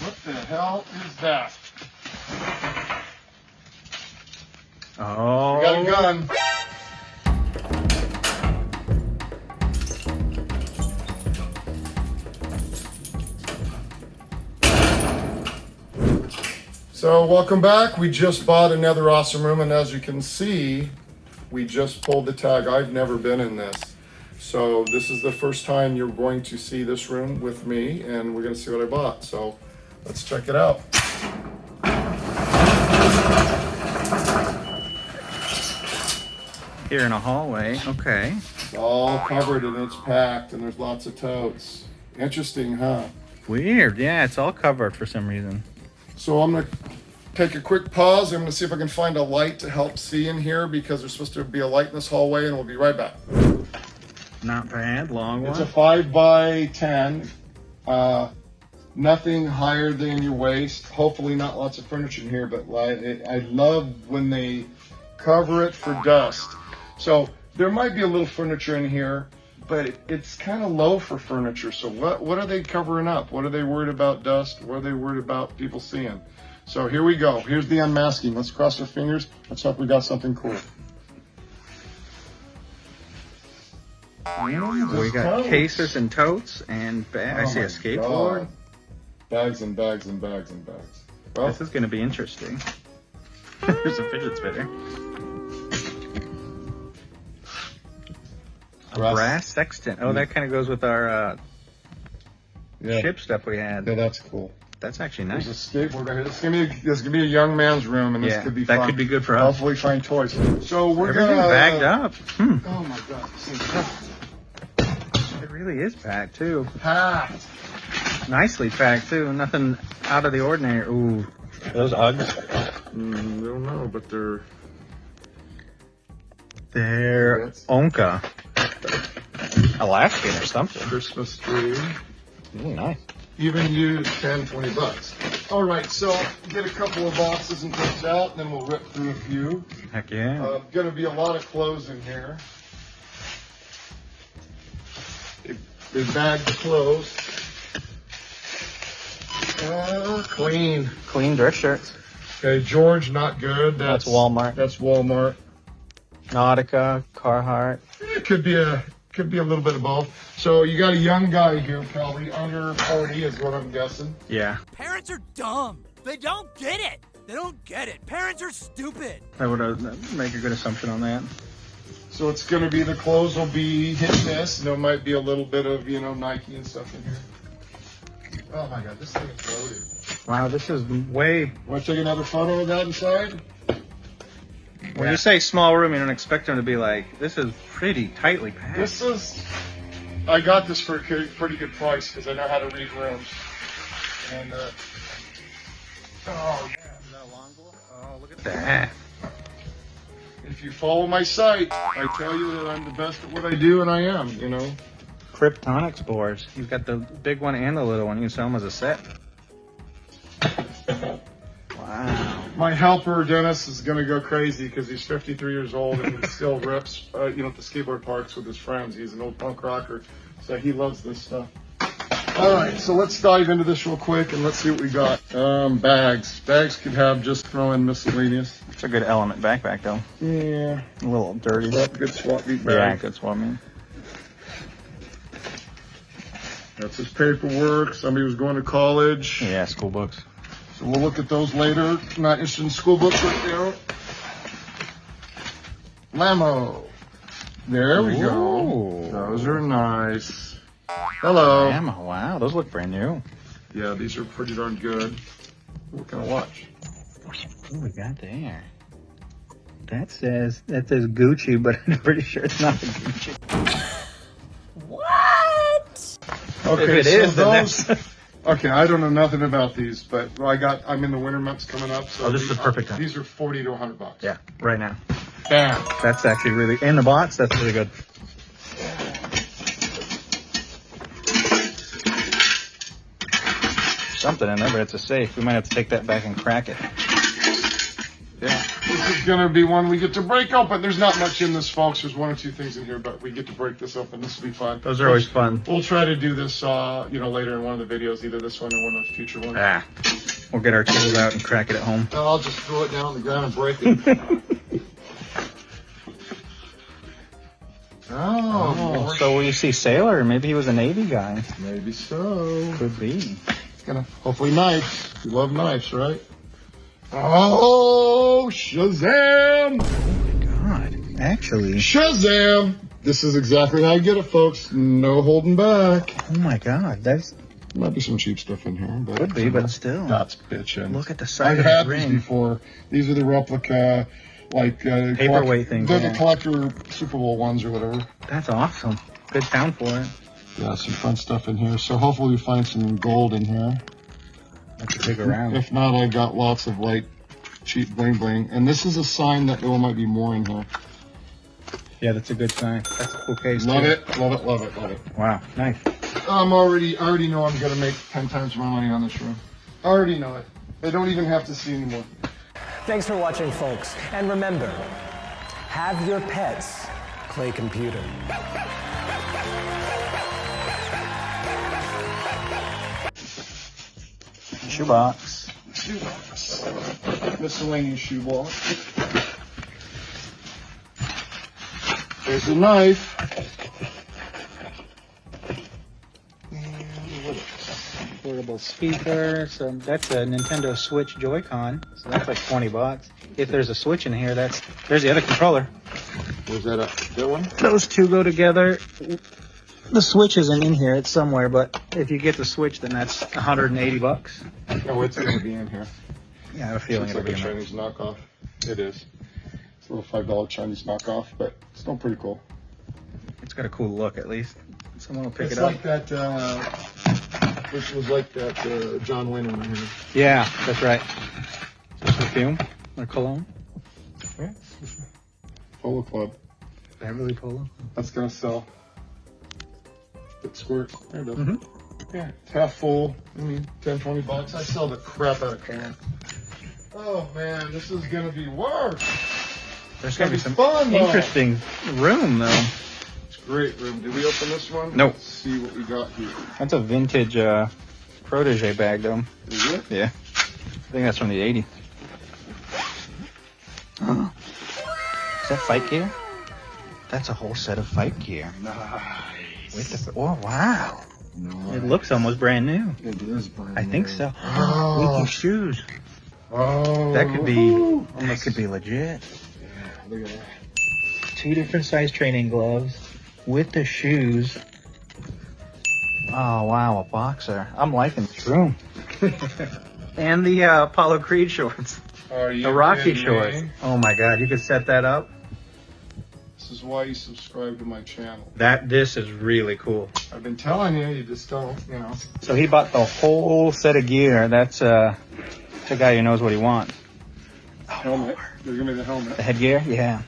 What the hell is that? Oh. We got a gun. So welcome back. We just bought another awesome room, and as you can see, we just pulled the tag. I've never been in this. So this is the first time you're going to see this room with me, and we're gonna see what I bought. So let's check it out. Here in a hallway, okay. It's all covered and it's packed, and there's lots of totes. Interesting, huh? Weird, yeah, it's all covered for some reason. So I'm gonna take a quick pause. I'm gonna see if I can find a light to help see in here, because there's supposed to be a light in this hallway, and we'll be right back. Not bad, long one. It's a 5 by 10. Nothing higher than your waist. Hopefully not lots of furniture in here, but I love when they cover it for dust. So there might be a little furniture in here, but it's kind of low for furniture. So what are they covering up? What are they worried about dust? What are they worried about people seeing? So here we go. Here's the unmasking. Let's cross our fingers. Let's hope we got something cool. We got cases and totes and bags. I see a skateboard. God. Bags and bags and bags and bags. Well, this is going to be interesting. There's a fidget spinner. A brass sextant. Oh, that kind of goes with our ship stuff we had. Yeah, that's cool. That's actually nice. There's a skateboard right here. This is gonna be a young man's room, and this could be fun. That could be good for us. Hopefully find toys. So we're Everything gonna bagged up. Oh my God. It really is packed too. Packed. Nicely packed too. Nothing out of the ordinary. Ooh, those Uggs. I don't know, but they're Onka. Alaskan or something. Christmas tree. Ooh, nice. Even used 10, 20 bucks. All right, so get a couple of boxes and things out, and then we'll rip through a few. Heck yeah. Gonna be a lot of clothes in here. They bagged the clothes. Clean. Clean dress shirts. Okay, George, not good. That's Walmart. That's Walmart. Nautica, Carhartt. It could be a little bit of both. So you got a young guy here, probably under 40 is what I'm guessing. Yeah. Parents are dumb. They don't get it. They don't get it. Parents are stupid. I would make a good assumption on that. So it's going to be, the clothes will be hit this, and there might be a little bit of, Nike and stuff in here. Oh my God, this thing is loaded. Wow, this is way... Want to take another photo of that inside? When you say small room, you don't expect them to be like, this is pretty tightly packed. I got this for a pretty good price, because I know how to read rooms. And, oh yeah. Oh, look at that. If you follow my site, I tell you that I'm the best at what I do, and I am, Kryptonics boards. You've got the big one and the little one. You can sell them as a set. Wow. My helper, Dennis, is going to go crazy because he's 53 years old and he still rips, at the skateboard parks with his friends. He's an old punk rocker, so he loves this stuff. All right, so let's dive into this real quick and let's see what we got. Bags. Bags could have just throw in miscellaneous. It's a good element backpack, though. Yeah. A little dirty. Good swap meet bag. Yeah, good swap meet. That's his paperwork. Somebody was going to college. Yeah, school books. So we'll look at those later. Not interested in school books right now. Lamo. There we go. Those are nice. Hello. Lamo. Wow, those look brand new. Yeah, these are pretty darn good. What can I watch? What do we got there? That says Gucci, but I'm pretty sure it's not a Gucci. What? Okay, if it is, then that's... Okay, I don't know nothing about these, but I'm in the winter months coming up. So this is the perfect time. These are 40 to 100 bucks. Yeah, right now. Bam. That's actually really, in the box, that's really good. Something in there, but it's a safe. We might have to take that back and crack it. Yeah. This is going to be one we get to break open. There's not much in this, folks. There's 1 or 2 things in here, but we get to break this open. This will be fun. Those are always fun. We'll try to do this, later in one of the videos, either this one or one of the future ones. Ah, we'll get our tools out and crack it at home. I'll just throw it down on the ground and break it. Oh, so we see sailor. Maybe he was a Navy guy. Maybe so. Could be. Gonna hopefully knives. You love knives, right? Oh, Shazam! Oh my God. Actually. Shazam! This is exactly how you get it, folks. No holding back. Oh my God. That's. Might be some cheap stuff in here, but Could be, but still. that's bitchin'. Look at the size I've of had the these ring. before. These are the replica, Paperweight things. They're Yeah. the collector Super Bowl ones or whatever. That's awesome. Good sound for it. Yeah, some fun stuff in here. So hopefully we find some gold in here. That's a big around. If not, I got lots of cheap bling bling. And this is a sign that there might be more in here. Yeah, that's a good sign. That's a cool case. Love too. it, love it, love it, love it. Wow, nice. I already know I'm gonna make 10 times my money on this room. I already know it. I don't even have to see anymore. Thanks for watching, folks. And remember, have your pets play computer. Shoebox. Shoebox. Miscellaneous shoebox. There's a knife. And what else? Portable speaker. So that's a Nintendo Switch Joy-Con. So that's like $20. If there's a Switch in here, there's the other controller. Was that that one? Those two go together. The Switch isn't in here; it's somewhere. But if you get the Switch, then that's $180. Oh, it's gonna be in here. Yeah, I have a feeling It's it'll like be a in there. Chinese knockoff. It is. It's a little $5 Chinese knockoff, but it's still pretty cool. It's got a cool look, at least. Someone will pick It's it up. like that. Which was like that John Wayne one here. Yeah, that's right. Is this perfume or cologne? Yeah. Polo Club. Beverly Polo. That's gonna sell. It squirts. There it does. Mm-hmm. Yeah, it's half full. I mean, 10, 20 bucks. I sell the crap out of cans. Oh man, this is gonna be work. There's gonna be It's some fun, though. interesting room, though. It's a great room. Did we open this one? Nope. Let's see what we got here. That's a vintage protege bag, though. Is it? Yeah. I think that's from the 80s. Is that fight gear? That's a whole set of fight gear. Nice. With the, oh, wow. No, It looks almost brand new. It is brand I think new. so. Oh. With your shoes. Oh. That could be, Woohoo. that could be legit. Yeah, look at that. 2 different size training gloves with the shoes. Oh, wow, a boxer. I'm liking this room. And the Apollo Creed shorts. Are you The Rocky kidding shorts. me? Oh my God, you could set that up. This is why you subscribe to my channel. This is really cool. I've been telling you, you just don't, So he bought the whole set of gear. That's a guy who knows what he wants. Helmet. They're gonna be the helmet. The headgear? Yeah.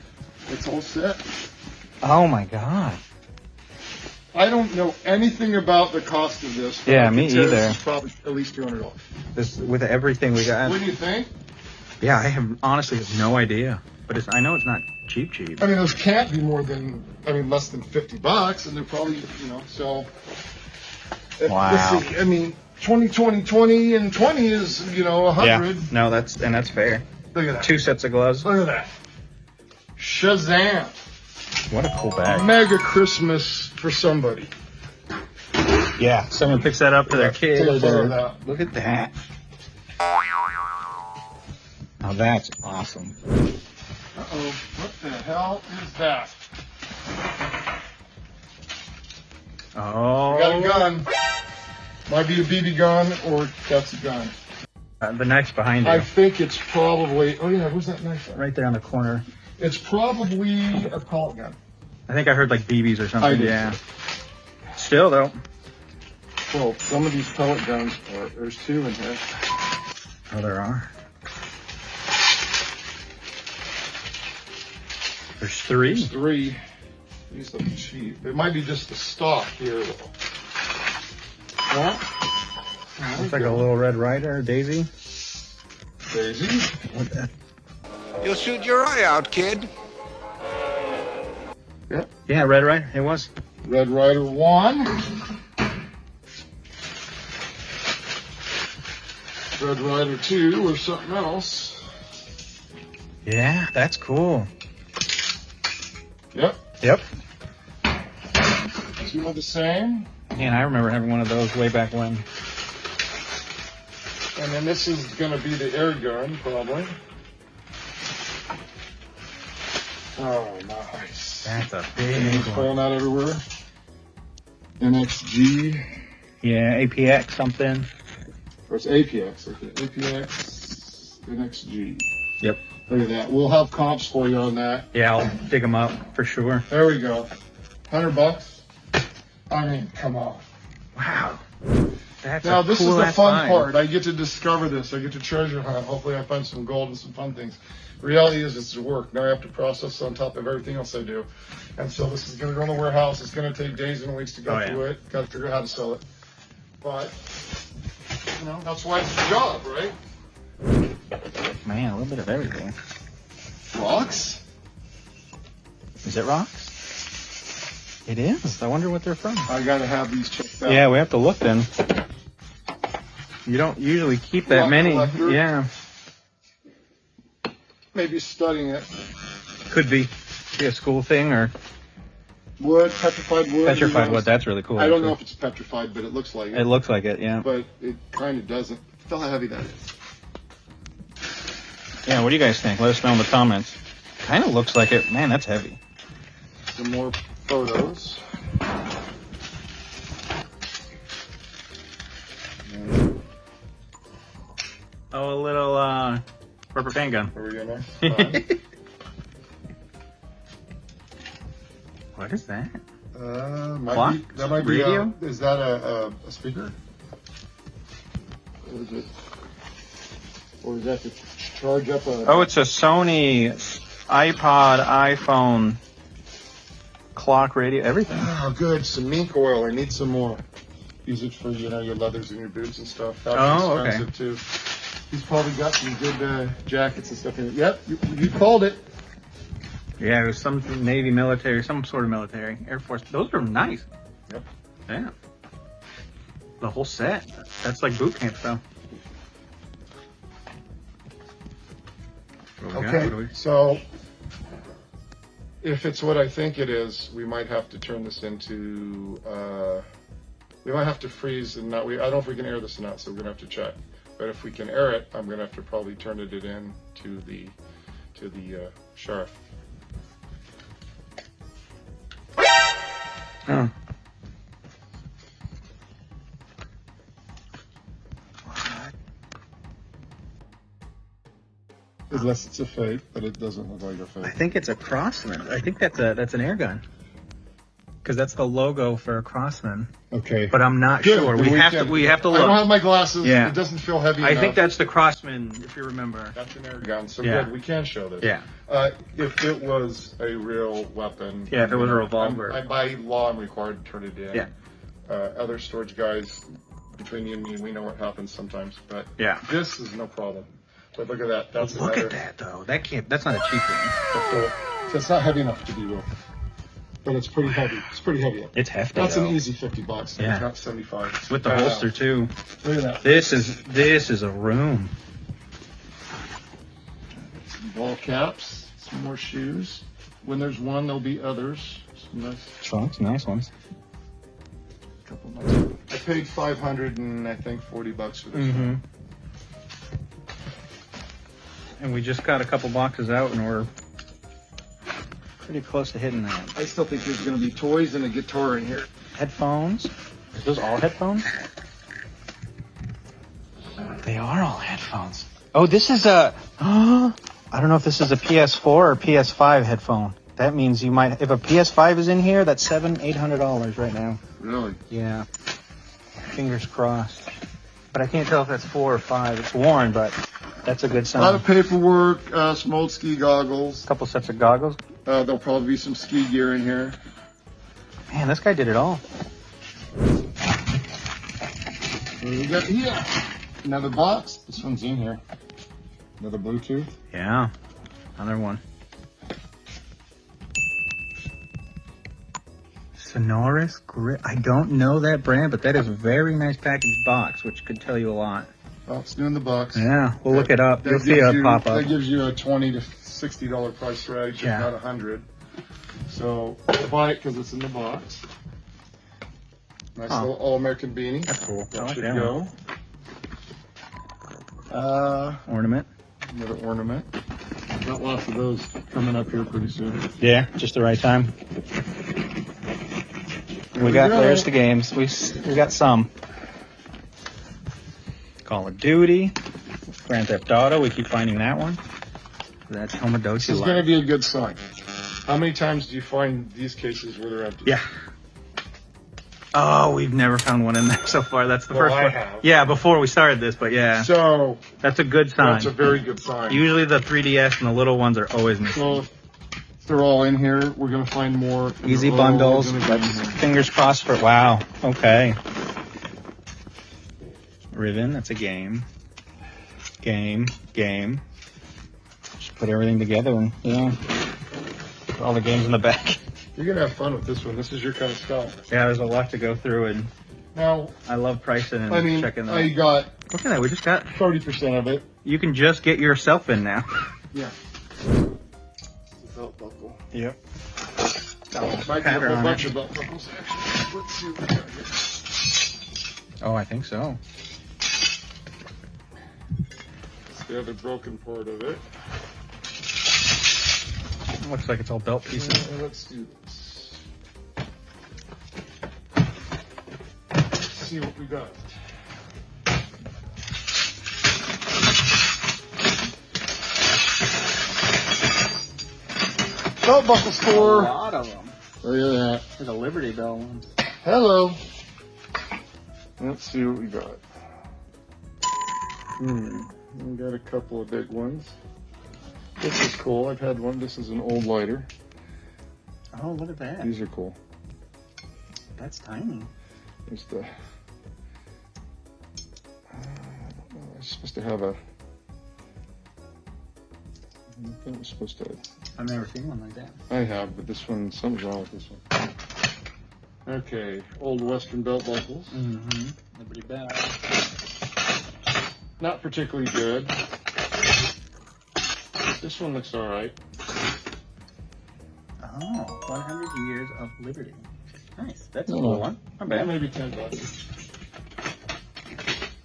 It's all set. Oh my God. I don't know anything about the cost of this. but Yeah, I can me tell you either. This is probably at least $200. This with everything we got. What do you think? Yeah, I have honestly have no idea. But I know it's not cheap. I mean, those can't be less than $50, and they're probably, so. Wow. Let's see, I mean, 20, and 20 is, 100. Yeah. No, that's fair. Look at that. 2 sets of gloves. Look at that. Shazam. What a cool bag. Mega Christmas for somebody. Yeah. Someone picks that up for their kid. Take a photo of that. Look at that. Now that's awesome. Uh-oh. What the hell is that? Oh. Got a gun. Might be a BB gun, or that's a gun. The knife's behind you. I think it's probably. Oh yeah, where's that knife at? Right there on the corner. It's probably a pellet gun. I think I heard like BBs or something. I did. Yeah. Still though. Well, some of these pellet guns are. There's 2 in here. Oh, there are. There's 3. There's 3. These look cheap. It might be just the stock here. What? Looks like a little Red Rider, Daisy. Daisy. What that? You'll shoot your eye out, kid. Yep. Yeah, Red Rider. It was. Red Rider 1. Red Rider 2 or something else. Yeah, that's cool. Yep. Yep. 2 are the same. Man, I remember having one of those way back when. And then this is going to be the air gun, probably. Oh, nice. That's a big one. Pulling out everywhere. NXG. Yeah, APX something. Or it's APX. Okay. APX, NXG. Yep. Look at that. We'll have comps for you on that. Yeah, I'll dig them up for sure. There we go. $100. I mean, come on. Wow. That's Now, a this cool is the ass fun find. part. I get to discover this. I get to treasure hunt. Hopefully, I find some gold and some fun things. Reality is, it's work. Now I have to process on top of everything else I do. And so this is going to go in the warehouse. It's going to take days and weeks to go through it. Got to figure out how to sell it. But, you know, that's why it's a job, right? Man, a little bit of everything. Rocks? Is it rocks? It is. I wonder what they're from. I got to have these checked out. Yeah, we have to look then. You don't usually keep that Rock many. collector. Yeah. Maybe studying it. Could be a school thing or Wood, petrified wood. petrified wood. That's really cool. I don't know actually. if it's petrified, but it looks like it. It looks like it, yeah. But it kind of doesn't. Feel how heavy that is. Yeah, what do you guys think? Let us know in the comments. Kind of looks like it. Man, that's heavy. Some more photos. Oh, a little rubber band gun. Are we in there? What is that? Might be, that might be Radio? is that a speaker? Or is it? Or is that to charge up a? Oh, it's a Sony iPod, iPhone, clock, radio, everything. Oh, good. Some mink oil. I need some more. Use it for, you know, your leathers and your boots and stuff. That's Oh, expensive okay. too. He's probably got some good jackets and stuff in it. Yep, you called it. Yeah, it was some Navy military, some sort of military, Air Force. Those are nice. Yep. Yeah. The whole set. That's like boot camp stuff. What we got? What do Okay, we- so if it's what I think it is, we might have to turn this into. We might have to freeze and not. I don't know if we can air this or not, so we're gonna have to check. But if we can air it, I'm gonna have to probably turn it in to the sheriff. Oh. Unless it's a fake, but it doesn't look like a I fake. think it's a Crossman. I think that's an air gun. Because that's the logo for a Crossman. Okay. But I'm not Good, sure. then We have to I don't have look. my glasses. Yeah. It doesn't feel heavy I enough. think that's the Crossman, if you remember. That's an air gun, so Yeah. good. We can show this. Yeah. If it was a real weapon. Yeah, if it was a revolver. By law, I'm required to turn it in. Yeah. Other storage guys, between you and me, we know what happens sometimes. But Yeah. this is no problem. But look at that. That's Look another, at that, though. That's not a cheap one. So it's not heavy enough to be real. But it's pretty heavy. It's pretty heavy. It's hefty, That's though. an easy $50. Yeah. It's not 75. With the holster, too. Look at that. This is a room. Some ball caps. Some more shoes. When there's one, there'll be others. Some nice. Trunks, nice ones. Couple nice. I paid $540 for this. Mm-hmm. And we just got a couple boxes out, and we're pretty close to hitting that. I still think there's going to be toys and a guitar in here. Headphones. Are those all headphones? They are all headphones. Oh, this is a. I don't know if this is a PS4 or PS5 headphone. That means you might. If a PS5 is in here, that's $800 right now. Really? Yeah. Fingers crossed. But I can't tell if that's 4 or 5. It's worn, but that's a good A lot of sign. paperwork, some old ski goggles. Couple sets of goggles. There'll probably be some ski gear in here. Man, this guy did it all. What do we got here? Another box. This one's in here. Another Bluetooth. Yeah. Another one. Sonorous Grip. I don't know that brand, but that is a very nice packaged box, which could tell you a lot. Oh, it's new in the box. Yeah, we'll look it up. You'll see it pop up. That gives you a $20 to $60 price range, Yeah. if not $100. So buy it because it's in the box. Nice little All-American beanie. That's cool. I That like should that go. Ornament. Another ornament. Got lots of those coming up here pretty soon. Yeah, just the right time. There's the games. We got some. Call of Duty, Grand Theft Auto. We keep finding that one. That's Tomodachi. This is going to be a good sign. How many times do you find these cases where they're empty? Yeah. Oh, we've never found one in there so far. That's the first I one. have. Yeah, before we started this, but yeah. So That's a good sign. that's a very good sign. Usually the 3DS and the little ones are always missing. So if they're all in here, we're going to find more. and Easy they're all bundles. gonna be in That's here. fingers crossed for. Wow. Okay. Riven. That's a game. Game. Just put everything together and put all the games in the back. You're going to have fun with this one. This is your kind of stuff. Yeah, there's a lot to go through, and Now, I love pricing and I mean, checking I that. got Look at that. We just got. 30% of it. You can just get yourself in now. Yeah. Belt buckle. Yep. Might be a Pattern whole on bunch it. of belt buckles, actually. Let's see what we got here. Oh, I think so. That's the other broken part of it. Looks like it's all belt pieces. Let's do this. Let's see what we got. Belt buckle store. lot of them. Look at that. There's a Liberty Bell one. Hello. Let's see what we got. We got a couple of big ones. This is cool. I've had one. This is an old lighter. Oh, look at that. These are cool. That's tiny. There's the. I don't know. It's supposed to have a. I think it's supposed to. I've never seen one like that. I have, but this one, something's wrong with this one. Okay, old Western belt buckles. Mm-hmm. Liberty Bell. Not particularly good. This one looks all right. Oh, 100 Years of Liberty. Nice. That's a Oh. cool one. Not bad. Maybe $10.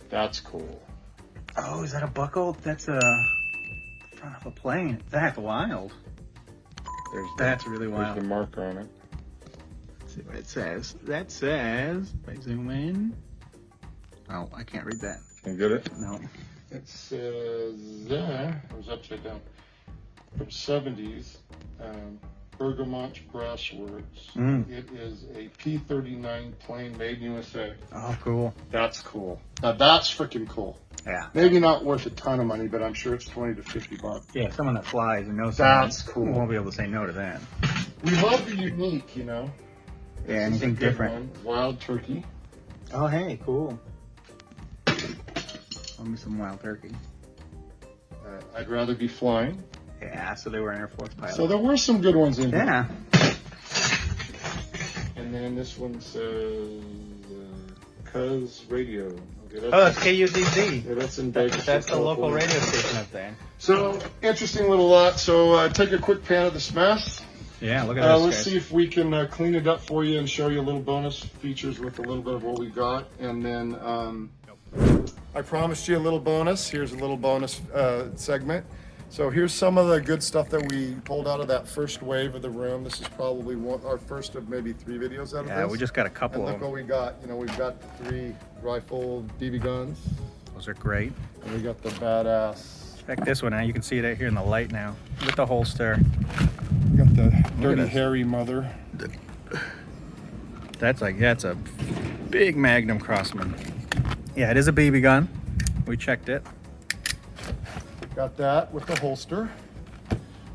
That's cool. Oh, is that a buckle? That's a front of a plane. That's wild. That's really There's wild. the marker on it. Let's see what it says. That says, if I zoom in. Oh, I can't read that. Can you get it? No. It says, it was upside down. From 70s, Bergamot brass works. It is a P-39 plane made in USA. Oh, cool. That's cool. Now that's freaking cool. Yeah. Maybe not worth a ton of money, but I'm sure it's 20 to 50 bucks. Yeah, someone that flies and knows That's something cool. won't be able to say no to that. We love the unique, you know. Yeah, This is anything a good different. one. Wild turkey. Oh, hey, cool. Love me some wild turkey. I'd rather be flying. Yeah, so they were an Air Force pilot. So there were some good ones in here. yeah. And then this one says Cuz Radio. Okay, Oh, that's KUZZ. yeah, that's in Vegas. That's the local radio station up there. So interesting little lot. So take a quick pan of this mess. Yeah, look at this, Let's guys. see if we can clean it up for you and show you a little bonus features with a little bit of what we got. And then I promised you a little bonus. Here's a little bonus segment. So here's some of the good stuff that we pulled out of that first wave of the room. This is probably our first of maybe 3 videos out of Yeah, this. we just got a couple And of look them. what we got. You know, we've got the 3 rifle BB guns. Those are great. And we got the badass. Check this one out. You can see it out here in the light now with the holster. We got the Dirty this. Harry mother. That's it's a big Magnum Crossman. Yeah, it is a BB gun. We checked it. Got that with the holster.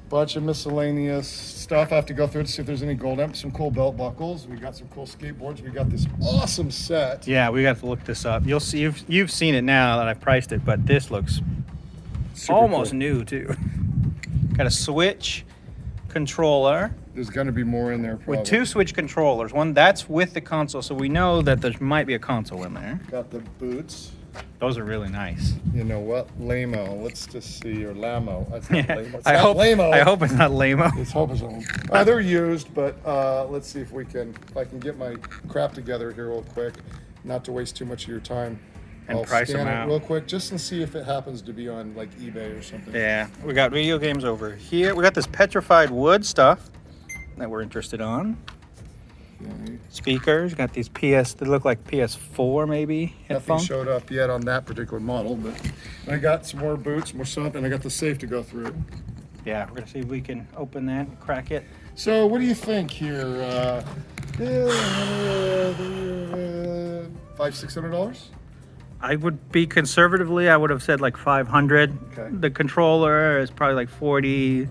Bunch of miscellaneous stuff. I have to go through it to see if there's any gold amps. Some cool belt buckles. We got some cool skateboards. We got this awesome set. Yeah, we got to look this up. You'll see. You've seen it now that I've priced it, but this looks Super almost cool. new too. Got a Switch controller There's going to be more in there. Probably. with 2 Switch controllers. One that's with the console, so we know that there might be a console in there. Got the boots. Those are really nice. You know what? Lamo. Let's just see. Or Lamo. That's not Yeah, Lamo. It's I not hope. Lamo. I hope it's not lame-o. Let's hope it's on. They're used, but let's see if I can get my crap together here real quick, not to waste too much of your time. And I'll price scan them it out. real quick just to see if it happens to be on like eBay or something. Yeah, we got video games over here. We got this petrified wood stuff that we're interested on. Okay. Speakers. Got these PS. They look like PS4 maybe Nothing headphones. showed up yet on that particular model, but I got some more boots, more stuff, and I got the safe to go through. Yeah, we're gonna see if we can open that and crack it. So, what do you think here? $500-600? I would be conservatively. I would have said like 500. Okay. The controller is probably like 40,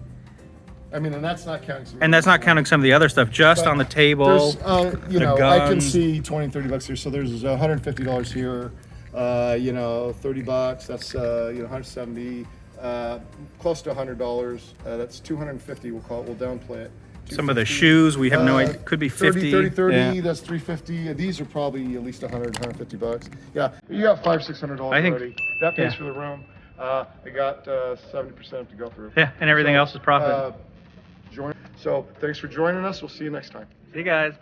I mean, and that's not counting. and that's not counting some of the other stuff. Just But on the table. There's, the I can guns. see 20, 30 bucks here. So there's $150 here. $30. That's 170. Close to $100. That's 250. We'll call it. We'll downplay it. Some of the 250. shoes we have no idea. Could be 50. 30. Yeah. That's 350. These are probably at least 150 bucks. Yeah, you got $500-600 I think- already. That pays yeah. for the room. I got 70% to go through. Yeah, and everything else is profit. So thanks for joining us. We'll see you next time. See you guys.